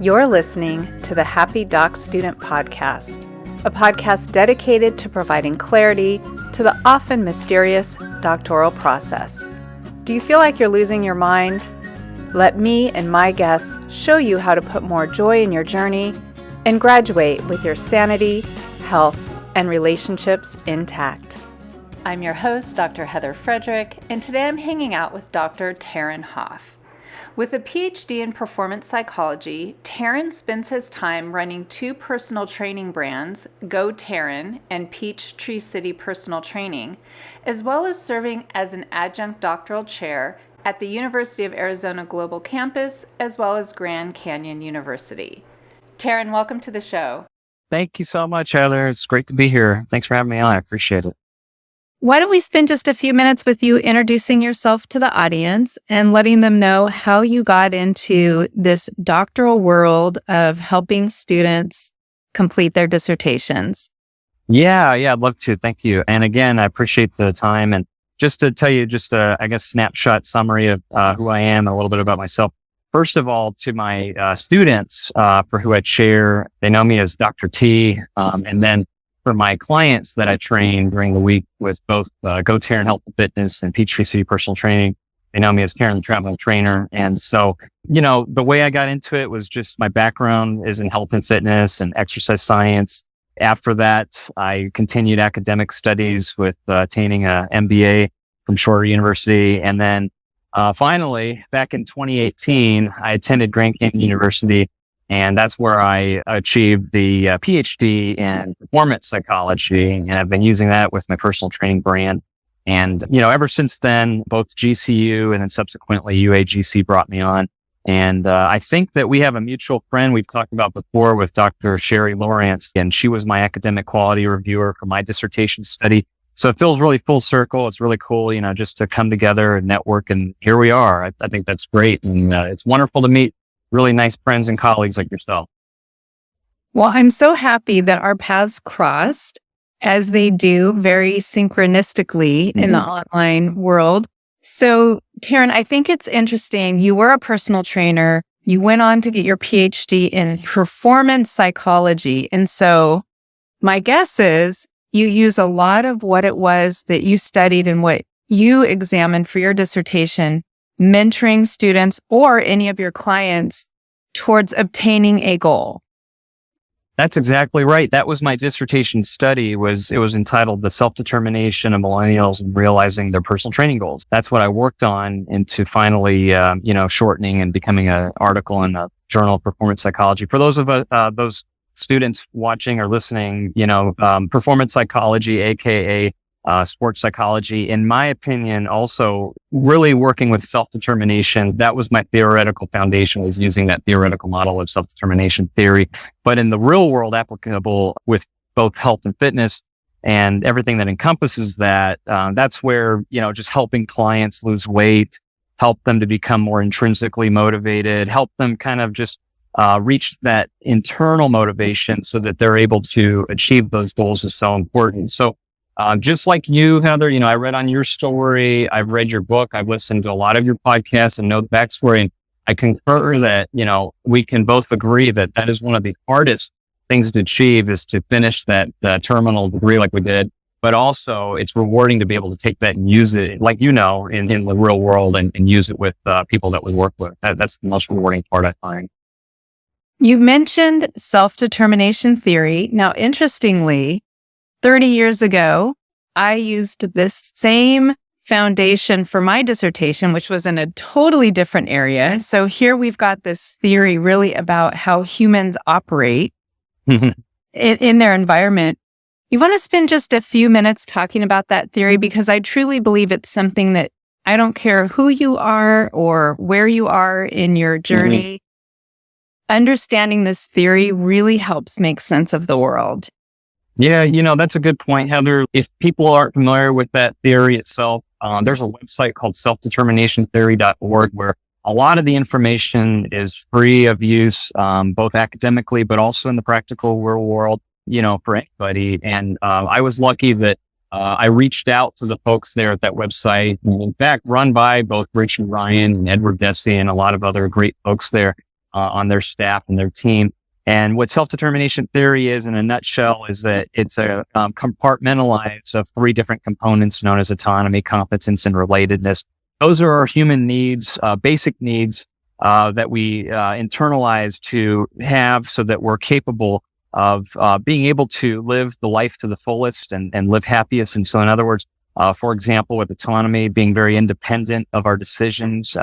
You're listening to the Happy Doc Student Podcast, a podcast dedicated to providing clarity to the often mysterious doctoral process. Do you feel like you're losing your mind? Let me and my guests show you how to put more joy in your journey and graduate with your sanity, health, and relationships intact. I'm your host, Dr. Heather Frederick, and today I'm hanging out with Dr. Tarryn Hoff. With a PhD in performance psychology, Tarryn spends his time running two personal training brands, GoTarryn and Peachtree City Personal Training, as well as serving as an adjunct doctoral chair at the University of Arizona Global Campus, as well as Grand Canyon University. Tarryn, welcome to the show. Thank you so much, Heather. It's great to be here. Thanks for having me on. I appreciate it. Why don't we spend just a few minutes with you introducing yourself to the audience and letting them know how you got into this doctoral world of helping students complete their dissertations? Yeah, I'd love to. Thank you. And again, I appreciate the time. And just to tell you, snapshot summary of who I am, a little bit about myself. First of all, to my students for who I chair, they know me as Dr. T. And then for my clients that I train during the week with both GoTarryn Health and Fitness and Peachtree City Personal Training, they know me as Karen, the traveling trainer. And so, the way I got into it was just my background is in health and fitness and exercise science. After that, I continued academic studies with attaining a MBA from Shorter University. And then finally, back in 2018, I attended Grand Canyon University. And that's where I achieved the PhD in performance psychology. And I've been using that with my personal training brand. And, ever since then, both GCU and then subsequently UAGC brought me on. And I think that we have a mutual friend we've talked about before with Dr. Sherry Lawrence. And she was my academic quality reviewer for my dissertation study. So it feels really full circle. It's really cool, just to come together and network. And here we are. I think that's great. And it's wonderful to meet really nice friends and colleagues like yourself. Well, I'm so happy that our paths crossed, as they do very synchronistically in the online world. So, Tarryn, I think it's interesting. You were a personal trainer. You went on to get your PhD in performance psychology. And so my guess is you use a lot of what it was that you studied and what you examined for your dissertation, mentoring students or any of your clients towards obtaining a goal. That's exactly right. That was my dissertation study. It was entitled The Self-Determination of Millennials and Realizing Their Personal Training Goals. That's what I worked on into finally, shortening and becoming an article in the Journal of Performance Psychology. For those of those students watching or listening, performance psychology, aka sports psychology, in my opinion, also really working with self-determination. That was my theoretical foundation, was using that theoretical model of self-determination theory. But in the real world applicable with both health and fitness and everything that encompasses that, that's where, just helping clients lose weight, help them to become more intrinsically motivated, help them kind of just reach that internal motivation so that they're able to achieve those goals is so important. So just like you, Heather, I read on your story, I've read your book, I've listened to a lot of your podcasts and know the backstory. And I concur that, we can both agree that that is one of the hardest things to achieve, is to finish that terminal degree like we did. But also it's rewarding to be able to take that and use it, like, in the real world and use it with people that we work with. That's the most rewarding part, I find. You mentioned self-determination theory. Now, interestingly, 30 years ago, I used this same foundation for my dissertation, which was in a totally different area. So here we've got this theory really about how humans operate in their environment. You want to spend just a few minutes talking about that theory, because I truly believe it's something that, I don't care who you are or where you are in your journey, understanding this theory really helps make sense of the world. Yeah, that's a good point, Heather. If people aren't familiar with that theory itself, there's a website called selfdeterminationtheory.org where a lot of the information is free of use, both academically, but also in the practical real world, for anybody. And I was lucky that I reached out to the folks there at that website, in fact, run by both Rich and Ryan and Edward Desi and a lot of other great folks there. on their staff and their team. And what self-determination theory is in a nutshell is that it's a compartmentalized of 3 different components known as autonomy, competence, and relatedness. Those are our human needs, basic needs that we internalize to have so that we're capable of being able to live the life to the fullest and live happiest. And so in other words, for example, with autonomy, being very independent of our decisions,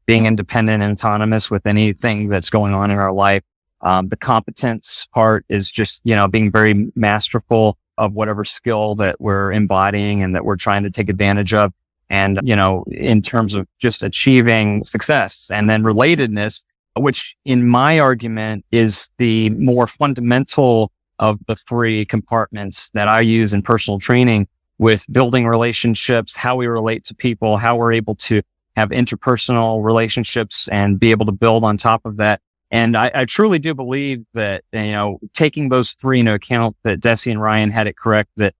being independent and autonomous with anything that's going on in our life. The competence part is just, being very masterful of whatever skill that we're embodying and that we're trying to take advantage of. And, in terms of just achieving success. And then relatedness, which in my argument is the more fundamental of the 3 compartments that I use in personal training with building relationships, how we relate to people, how we're able to have interpersonal relationships and be able to build on top of that. And I truly do believe that, taking those 3 into account, that Desi and Ryan had it correct, that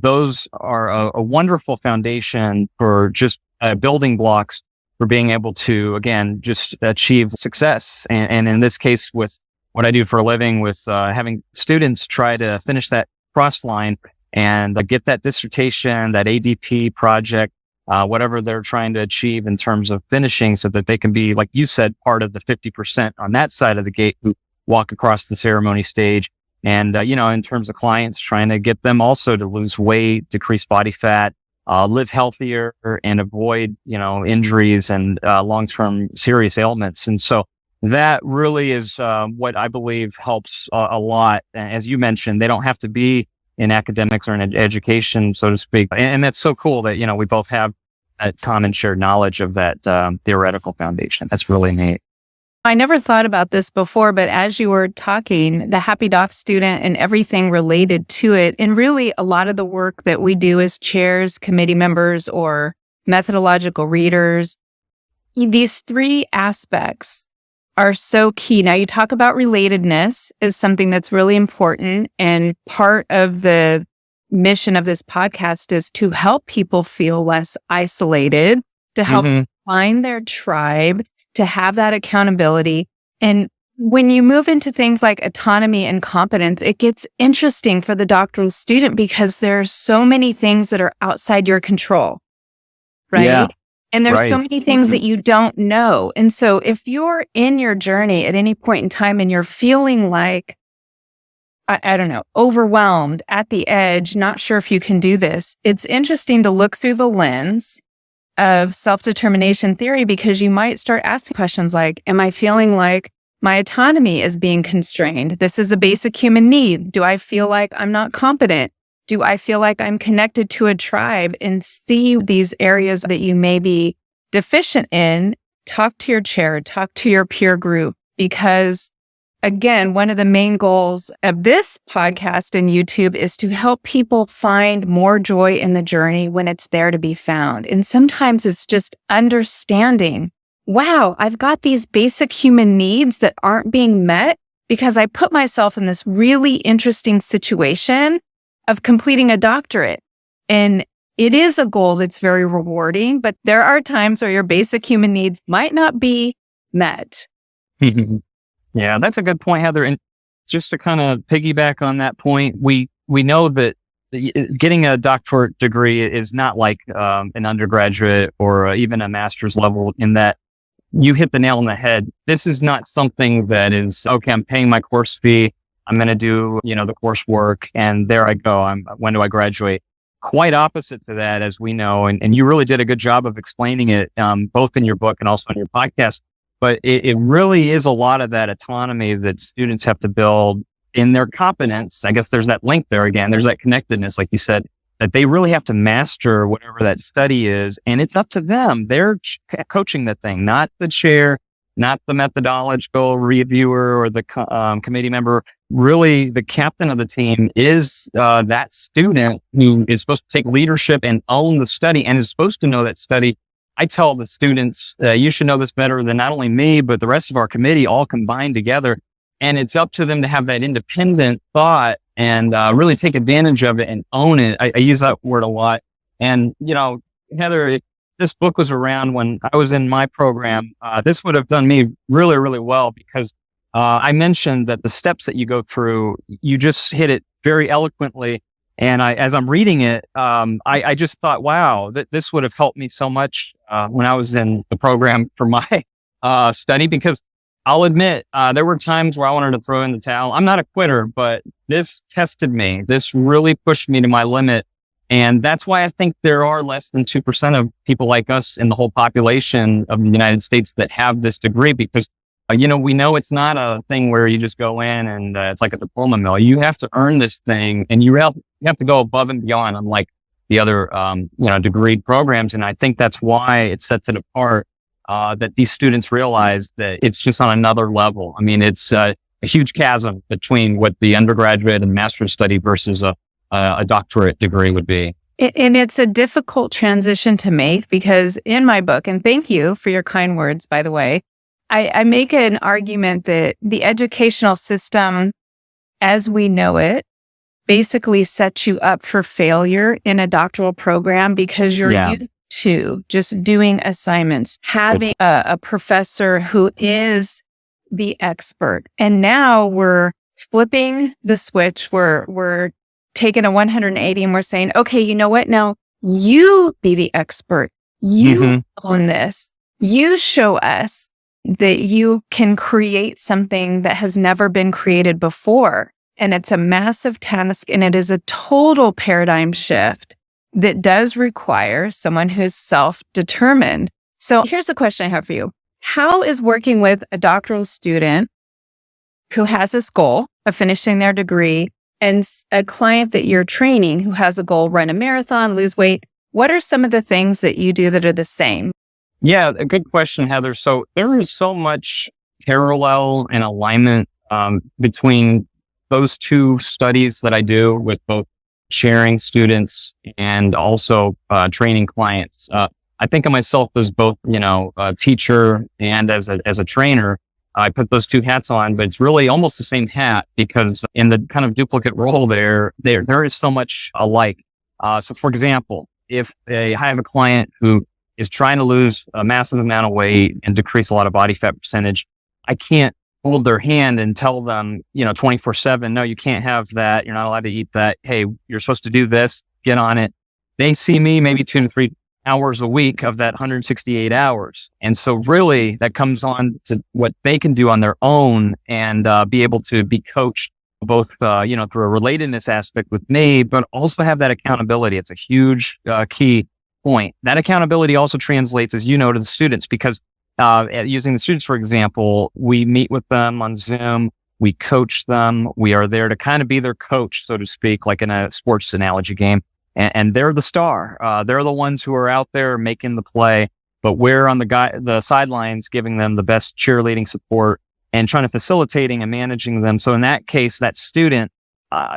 those are a wonderful foundation for just building blocks for being able to, again, just achieve success. And in this case, with what I do for a living, with having students try to finish that cross line and get that dissertation, that ADP project, whatever they're trying to achieve in terms of finishing so that they can be, like you said, part of the 50% on that side of the gate who walk across the ceremony stage. And, in terms of clients, trying to get them also to lose weight, decrease body fat, live healthier and avoid, injuries and long-term serious ailments. And so that really is what I believe helps a lot. As you mentioned, they don't have to be in academics or in education, so to speak. And that's so cool that, we both have that common shared knowledge of that theoretical foundation. That's really neat. I never thought about this before, but as you were talking, the Happy Doc student and everything related to it, and really a lot of the work that we do as chairs, committee members, or methodological readers, these 3 aspects are so key. Now, you talk about relatedness as something that's really important, and part of the mission of this podcast is to help people feel less isolated, to help find their tribe, to have that accountability. And when you move into things like autonomy and competence, it gets interesting for the doctoral student because there are so many things that are outside your control, right? Yeah, and there's right. so many things that you don't know. And so if you're in your journey at any point in time and you're feeling like, I don't know, overwhelmed, at the edge, not sure if you can do this, it's interesting to look through the lens of self-determination theory, because you might start asking questions like, am I feeling like my autonomy is being constrained? This is a basic human need. Do I feel like I'm not competent? Do I feel like I'm connected to a tribe? And see these areas that you may be deficient in. Talk to your chair, talk to your peer group, because again, one of the main goals of this podcast and YouTube is to help people find more joy in the journey when it's there to be found. And sometimes it's just understanding, wow, I've got these basic human needs that aren't being met because I put myself in this really interesting situation of completing a doctorate. And it is a goal that's very rewarding, but there are times where your basic human needs might not be met. Yeah, that's a good point, Heather. And just to kind of piggyback on that point, we know that getting a doctorate degree is not like an undergraduate or even a master's level, in that you hit the nail on the head. This is not something that is, okay, I'm paying my course fee, I'm going to do, the coursework, and there I go. When do I graduate? Quite opposite to that, as we know. And you really did a good job of explaining it, both in your book and also in your podcast. But it really is a lot of that autonomy that students have to build in their competence. I guess there's that link there again. There's that connectedness, like you said, that they really have to master whatever that study is. And it's up to them. They're coaching the thing, not the chair, not the methodological reviewer or the committee member. Really, the captain of the team is that student who is supposed to take leadership and own the study and is supposed to know that study. I tell the students, you should know this better than not only me, but the rest of our committee all combined together. And it's up to them to have that independent thought and really take advantage of it and own it. I use that word a lot. And, Heather, this book was around when I was in my program, this would have done me really, really well because I mentioned that the steps that you go through, you just hit it very eloquently. And as I'm reading it, I just thought, wow, this would have helped me so much when I was in the program for my study, because I'll admit, there were times where I wanted to throw in the towel. I'm not a quitter, but this tested me. This really pushed me to my limit. And that's why I think there are less than 2% of people like us in the whole population of the United States that have this degree, because we know it's not a thing where you just go in and it's like a diploma mill. You have to earn this thing, and you have to go above and beyond, unlike the other, degree programs. And I think that's why it sets it apart, that these students realize that it's just on another level. I mean, it's a huge chasm between what the undergraduate and master's study versus a doctorate degree would be. And it's a difficult transition to make, because in my book, and thank you for your kind words, by the way, I make an argument that the educational system as we know it basically sets you up for failure in a doctoral program, because you're used to just doing assignments, having a professor who is the expert. And now we're flipping the switch. We're taking a 180 and we're saying, okay, you know what? Now you be the expert. You own this. You show us that you can create something that has never been created before. And it's a massive task, and it is a total paradigm shift that does require someone who's self-determined. So here's a question I have for you. How is working with a doctoral student who has this goal of finishing their degree and a client that you're training who has a goal, run a marathon, lose weight, what are some of the things that you do that are the same? Yeah, a good question, Heather. So there is so much parallel and alignment between those two studies that I do, with both sharing students and also training clients. I think of myself as both, a teacher and as a trainer. I put those two hats on, but it's really almost the same hat, because in the kind of duplicate role there is so much alike. So for example, if I have a client who is trying to lose a massive amount of weight and decrease a lot of body fat percentage, I can't hold their hand and tell them, 24/7, no, you can't have that. You're not allowed to eat that. Hey, you're supposed to do this, get on it. They see me maybe 2 to 3 hours a week of that 168 hours. And so really that comes on to what they can do on their own, and be able to be coached both, through a relatedness aspect with me, but also have that accountability. It's a huge key point. That accountability also translates, as you know, to the students, because using the students, for example, we meet with them on Zoom, we coach them, we are there to kind of be their coach, so to speak, like in a sports analogy game. And they're the star. They're the ones who are out there making the play, but we're on the sidelines giving them the best cheerleading support and trying to facilitating and managing them. So in that case, that student,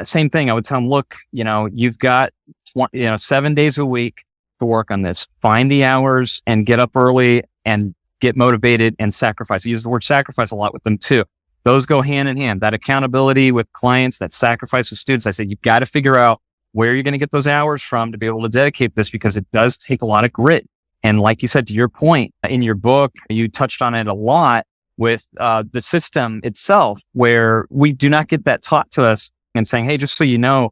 same thing. I would tell them, look, you've got 7 days a week to work on this. Find the hours and get up early and get motivated and sacrifice. I use the word sacrifice a lot with them too. Those go hand in hand. That accountability with clients, that sacrifice with students. I say, you've got to figure out where you're going to get those hours from to be able to dedicate this, because it does take a lot of grit. And like you said, to your point in your book, you touched on it a lot with the system itself, where we do not get that taught to us, and saying, hey, just so you know,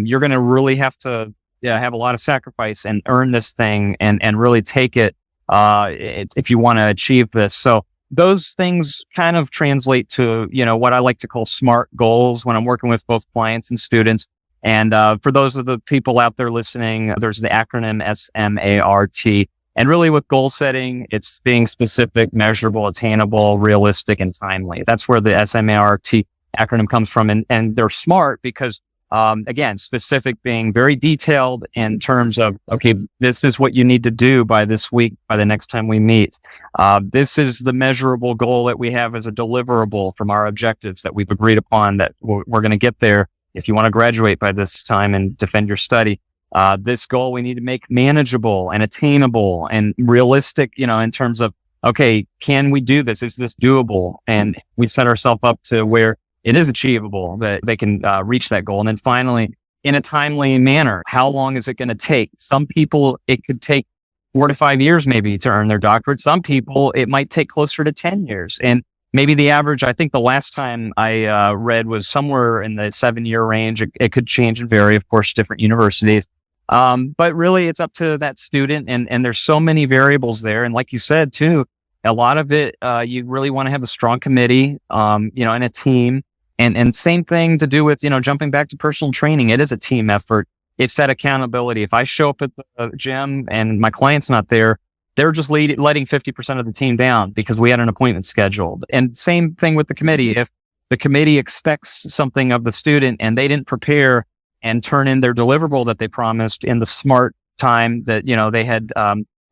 you're going to really have to have a lot of sacrifice and earn this thing and really take it if you want to achieve this. So those things kind of translate to, what I like to call SMART goals when I'm working with both clients and students. And for those of the people out there listening, there's the acronym SMART. And really with goal setting, it's being specific, measurable, attainable, realistic, and timely. That's where the SMART acronym comes from. And they're SMART because, again, specific being very detailed in terms of, okay, this is what you need to do by this week, by the next time we meet. This is the measurable goal that we have as a deliverable from our objectives that we've agreed upon, that we're going to get there if you want to graduate by this time and defend your study. This goal we need to make manageable and attainable and realistic, in terms of, okay, can we do this? Is this doable? And we set ourselves up to where it is achievable, that they can reach that goal. And then finally, in a timely manner, how long is it going to take? Some people, it could take 4 to 5 years maybe to earn their doctorate. Some people, it might take closer to 10 years. And maybe the average, I think the last time I read was somewhere in the 7-year range. It could change and vary, of course, different universities. But really it's up to that student, and there's so many variables there. And like you said too, a lot of it, you really want to have a strong committee, and a team. And same thing to do with, jumping back to personal training. It is a team effort. It's that accountability. If I show up at the gym and my client's not there, they're just letting 50% of the team down because we had an appointment scheduled. And same thing with the committee. If the committee expects something of the student and they didn't prepare and turn in their deliverable that they promised in the smart time that, they had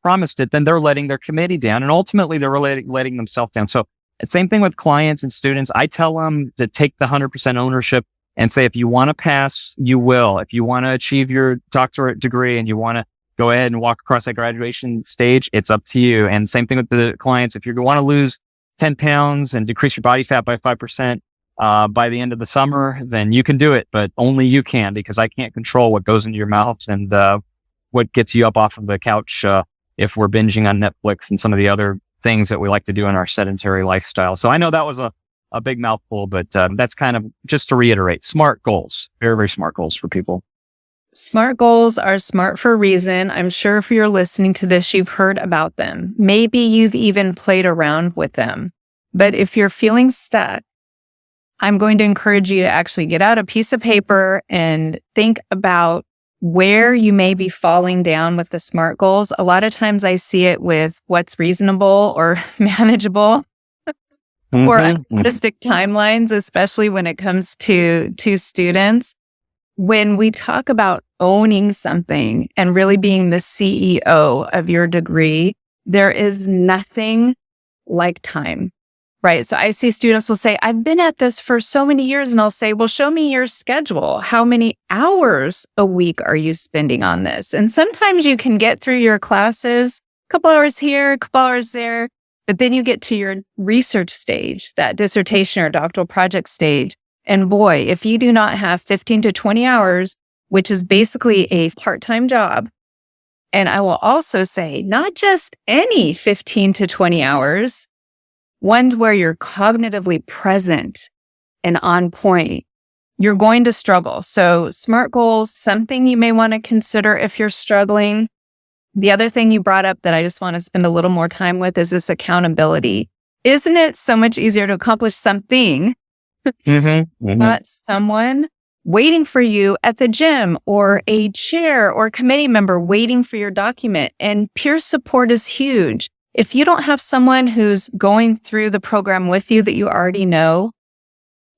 promised it, then they're letting their committee down. And ultimately they're letting themselves down. So same thing with clients and students. I tell them to take the 100% ownership and say, if you want to pass, you will. If you want to achieve your doctorate degree and you want to go ahead and walk across that graduation stage, it's up to you. And same thing with the clients. If you want to lose 10 pounds and decrease your body fat by 5%, by the end of the summer, then you can do it, but only you can, because I can't control what goes into your mouth and, what gets you up off of the couch, if we're binging on Netflix and some of the other things that we like to do in our sedentary lifestyle. So I know that was a big mouthful, but that's kind of just to reiterate, smart goals, very, very smart goals for people. Smart goals are smart for a reason. I'm sure if you're listening to this, you've heard about them. Maybe you've even played around with them. But if you're feeling stuck, I'm going to encourage you to actually get out a piece of paper and think about where you may be falling down with the SMART goals. A lot of times I see it with what's reasonable or manageable or unrealistic timelines, especially when it comes to students. When we talk about owning something and really being the CEO of your degree, there is nothing like time. Right. So I see students will say, I've been at this for so many years, and I'll say, well, show me your schedule. How many hours a week are you spending on this? And sometimes you can get through your classes, a couple hours here, a couple hours there, but then you get to your research stage, that dissertation or doctoral project stage. And boy, if you do not have 15 to 20 hours, which is basically a part-time job, and I will also say, not just any 15 to 20 hours, ones where you're cognitively present and on point, you're going to struggle. So SMART goals, something you may want to consider if you're struggling. The other thing you brought up that I just want to spend a little more time with is this accountability. Isn't it so much easier to accomplish something, not someone waiting for you at the gym or a chair or committee member waiting for your document? And peer support is huge. If you don't have someone who's going through the program with you that you already know,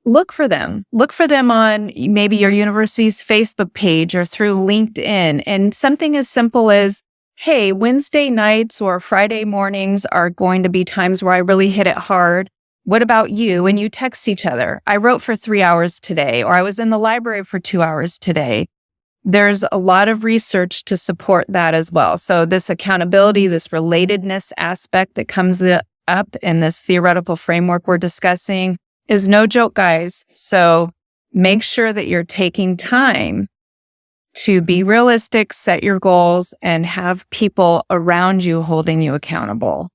look for them. Look for them on maybe your university's Facebook page or through LinkedIn. And something as simple as, hey, Wednesday nights or Friday mornings are going to be times where I really hit it hard. What about you? And you text each other. I wrote for 3 hours today, or I was in the library for 2 hours today. There's a lot of research to support that as well. So this accountability, this relatedness aspect that comes up in this theoretical framework we're discussing is no joke, guys. So make sure that you're taking time to be realistic, set your goals, and have people around you holding you accountable.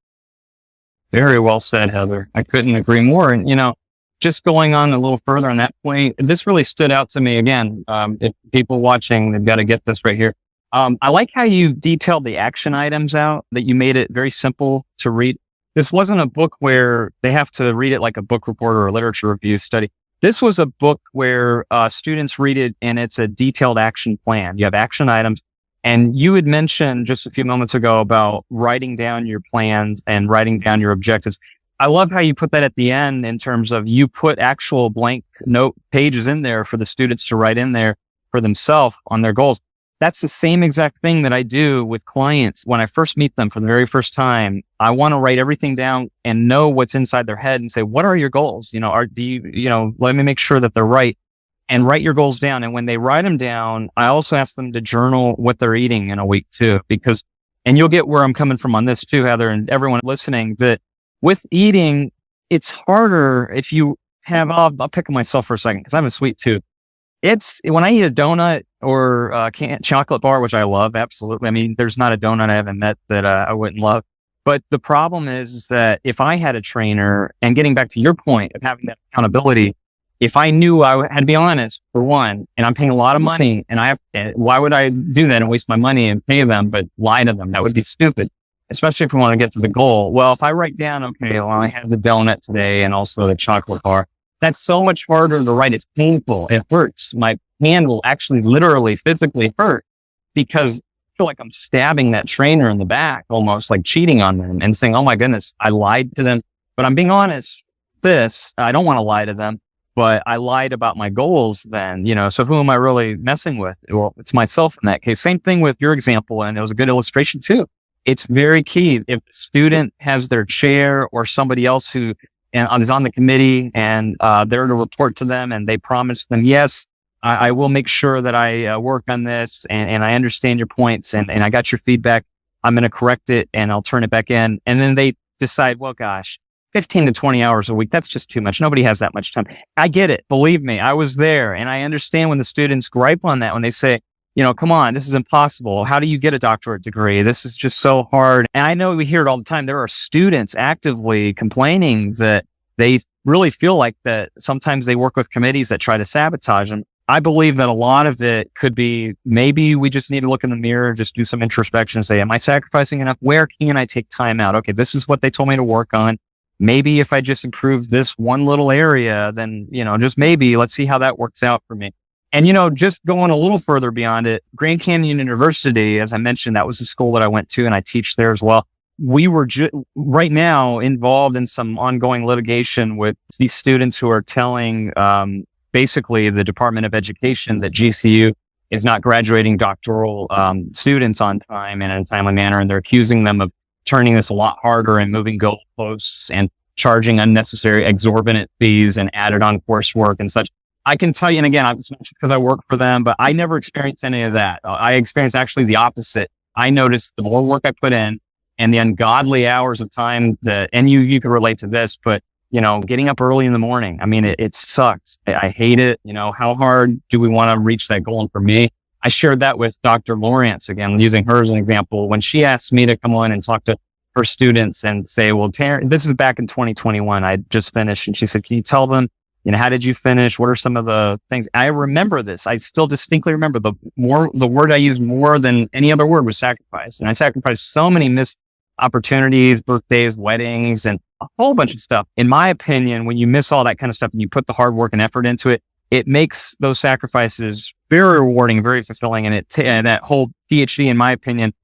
Very well said, Heather. I couldn't agree more. And, just going on a little further on that point, this really stood out to me again. If people watching, they've got to get this right here. I like how you detailed the action items out, that you made it very simple to read. This wasn't a book where they have to read it like a book report or a literature review study. This was a book where students read it and it's a detailed action plan. You have action items. And you had mentioned just a few moments ago about writing down your plans and writing down your objectives. I love how you put that at the end in terms of you put actual blank note pages in there for the students to write in there for themselves on their goals. That's the same exact thing that I do with clients. When I first meet them for the very first time, I want to write everything down and know what's inside their head and say, what are your goals? Let me make sure that they're right, and write your goals down. And when they write them down, I also ask them to journal what they're eating in a week too, and you'll get where I'm coming from on this too, Heather, and everyone listening, that with eating, it's harder if you have, I'll pick on myself for a second because I have a sweet tooth. When I eat a donut, or chocolate bar, which I love. Absolutely. I mean, there's not a donut I haven't met that I wouldn't love. But the problem is that if I had a trainer, and getting back to your point of having that accountability, if I knew I had to be honest, for one, and I'm paying a lot of money, why would I do that and waste my money and pay them, but lie to them? That would be stupid, especially if we want to get to the goal. Well, if I write down, okay, well, I had the donut today and also the chocolate bar, that's so much harder to write. It's painful. It hurts. My hand will actually literally physically hurt because I feel like I'm stabbing that trainer in the back, almost like cheating on them and saying, oh my goodness, I lied to them. But I'm being honest, I don't want to lie to them. But I lied about my goals then, so who am I really messing with? Well, it's myself in that case. Same thing with your example. And it was a good illustration too. It's very key. If a student has their chair or somebody else who is on the committee and they're to report to them and they promise them, yes, I will make sure that I work on this and I understand your points and I got your feedback. I'm going to correct it and I'll turn it back in. And then they decide, well, gosh, 15 to 20 hours a week, that's just too much. Nobody has that much time. I get it. Believe me, I was there. And I understand when the students gripe on that, when they say, come on, this is impossible. How do you get a doctorate degree? This is just so hard. And I know we hear it all the time. There are students actively complaining that they really feel like that sometimes they work with committees that try to sabotage them. I believe that a lot of it could be maybe we just need to look in the mirror, just do some introspection and say, am I sacrificing enough? Where can I take time out? Okay, this is what they told me to work on. Maybe if I just improve this one little area, then, just maybe let's see how that works out for me. And, just going a little further beyond it, Grand Canyon University, as I mentioned, that was the school that I went to and I teach there as well. We were right now involved in some ongoing litigation with these students who are telling, basically the Department of Education that GCU is not graduating doctoral, students on time and in a timely manner. And they're accusing them of turning this a lot harder and moving goalposts and charging unnecessary exorbitant fees and added on coursework and such. I can tell you, and again, it's not just because I work for them, but I never experienced any of that. I experienced actually the opposite. I noticed the more work I put in and the ungodly hours of time and you can relate to this, but getting up early in the morning. I mean, it sucks. I hate it. How hard do we want to reach that goal? And for me, I shared that with Dr. Lawrence, again, using her as an example. When she asked me to come on and talk to her students and say, well, Tarryn, this is back in 2021. I just finished. And she said, can you tell them, how did you finish? What are some of the things? I remember this. I still distinctly remember the word I used more than any other word was sacrifice. And I sacrificed so many missed opportunities, birthdays, weddings, and a whole bunch of stuff. In my opinion, when you miss all that kind of stuff and you put the hard work and effort into it, it makes those sacrifices very rewarding, very fulfilling. And and that whole PhD, in my opinion,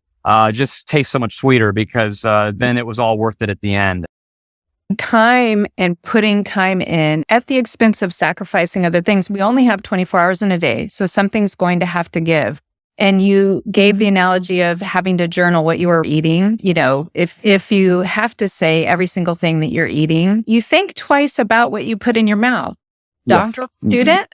just tastes so much sweeter because then it was all worth it at the end. Time and putting time in at the expense of sacrificing other things. We only have 24 hours in a day, so something's going to have to give. And you gave the analogy of having to journal what you were eating. If you have to say every single thing that you're eating, you think twice about what you put in your mouth. Doctoral student,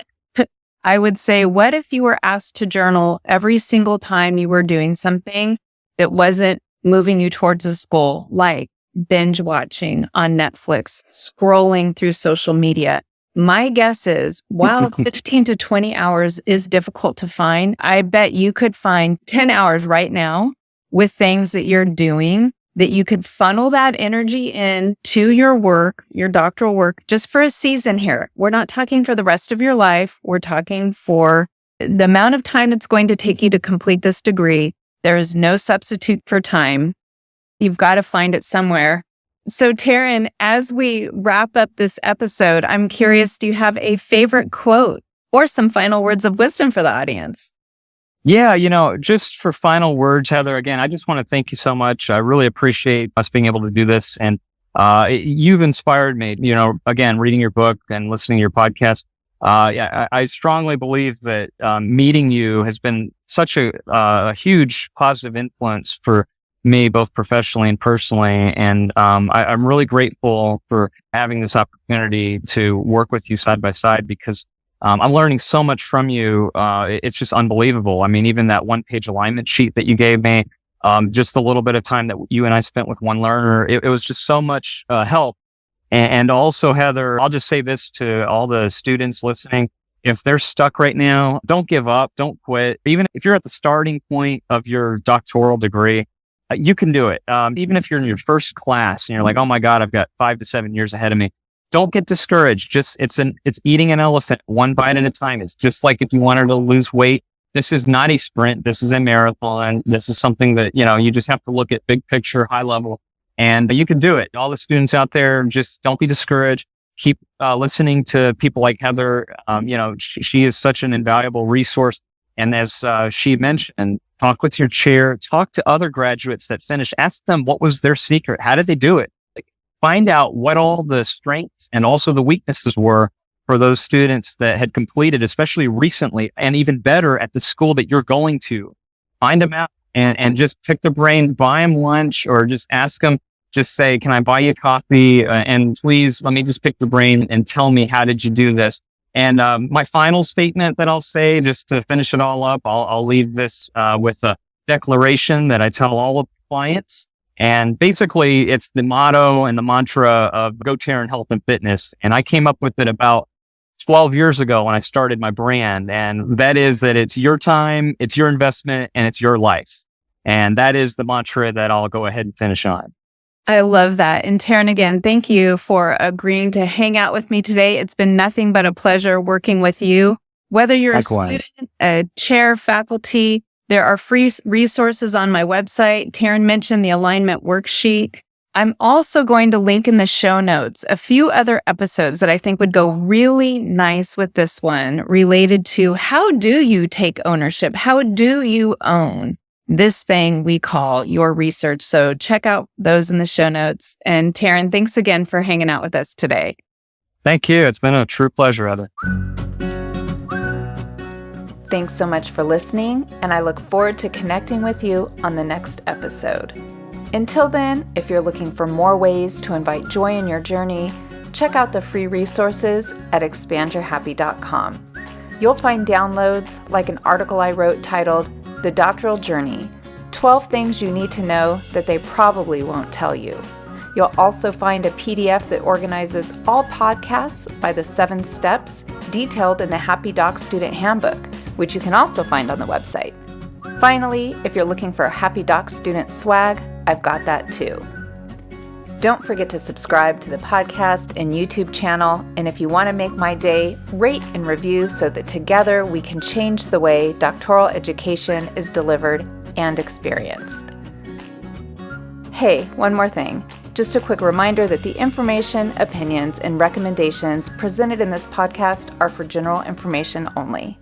I would say, what if you were asked to journal every single time you were doing something that wasn't moving you towards a goal, like binge watching on Netflix, scrolling through social media? My guess is, while 15 to 20 hours is difficult to find, I bet you could find 10 hours right now with things that you're doing that you could funnel that energy in to your work, your doctoral work, just for a season here. We're not talking for the rest of your life. We're talking for the amount of time it's going to take you to complete this degree. There is no substitute for time. You've got to find it somewhere. So Tarryn, as we wrap up this episode, I'm curious, do you have a favorite quote or some final words of wisdom for the audience? Yeah, just for final words, Heather, again, I just want to thank you so much. I really appreciate us being able to do this. And you've inspired me, again, reading your book and listening to your podcast. I strongly believe that meeting you has been such a huge positive influence for me, both professionally and personally. And I'm really grateful for having this opportunity to work with you side by side because I'm learning so much from you. It's just unbelievable. I mean, even that 1-page alignment sheet that you gave me, just a little bit of time that you and I spent with one learner, it was just so much help. And also, Heather, I'll just say this to all the students listening. if they're stuck right now, don't give up, don't quit. Even if you're at the starting point of your doctoral degree, you can do it. Even if you're in your first class and you're like, oh my God, I've got 5 to 7 years ahead of me. Don't get discouraged. It's eating an elephant one bite at a time. It's just like if you wanted to lose weight, this is not a sprint. This is a marathon. This is something that, you just have to look at big picture, high level, and you can do it. All the students out there, just don't be discouraged. Keep listening to people like Heather. She is such an invaluable resource. And as she mentioned, talk with your chair, talk to other graduates that finished, ask them what was their secret. How did they do it? Find out what all the strengths and also the weaknesses were for those students that had completed, especially recently, and even better at the school that you're going to. Find them out and just pick their brain, buy them lunch, or just ask them, just say, can I buy you coffee? And please, let me just pick the brain and tell me, how did you do this? And my final statement that I'll say, just to finish it all up, I'll leave this with a declaration that I tell all of the clients. And basically, it's the motto and the mantra of GoTarryn Health and Fitness. And I came up with it about 12 years ago when I started my brand. And that is that it's your time, it's your investment, and it's your life. And that is the mantra that I'll go ahead and finish on. I love that. And Tarryn, again, thank you for agreeing to hang out with me today. It's been nothing but a pleasure working with you. Whether you're Likewise. a student, a chair, faculty, there are free resources on my website. Tarryn mentioned the alignment worksheet. I'm also going to link in the show notes a few other episodes that I think would go really nice with this one, related to how do you take ownership? How do you own this thing we call your research? So check out those in the show notes. And Tarryn, thanks again for hanging out with us today. Thank you. It's been a true pleasure, Heather. Thanks so much for listening, and I look forward to connecting with you on the next episode. Until then, if you're looking for more ways to invite joy in your journey, check out the free resources at expandyourhappy.com. You'll find downloads like an article I wrote titled The Doctoral Journey, 12 Things You Need to Know That They Probably Won't Tell You. You'll also find a PDF that organizes all podcasts by the 7 steps detailed in the Happy Doc Student Handbook, which you can also find on the website. Finally, if you're looking for Happy Doc student swag, I've got that too. Don't forget to subscribe to the podcast and YouTube channel, and if you want to make my day, rate and review so that together we can change the way doctoral education is delivered and experienced. Hey, one more thing. Just a quick reminder that the information, opinions, and recommendations presented in this podcast are for general information only.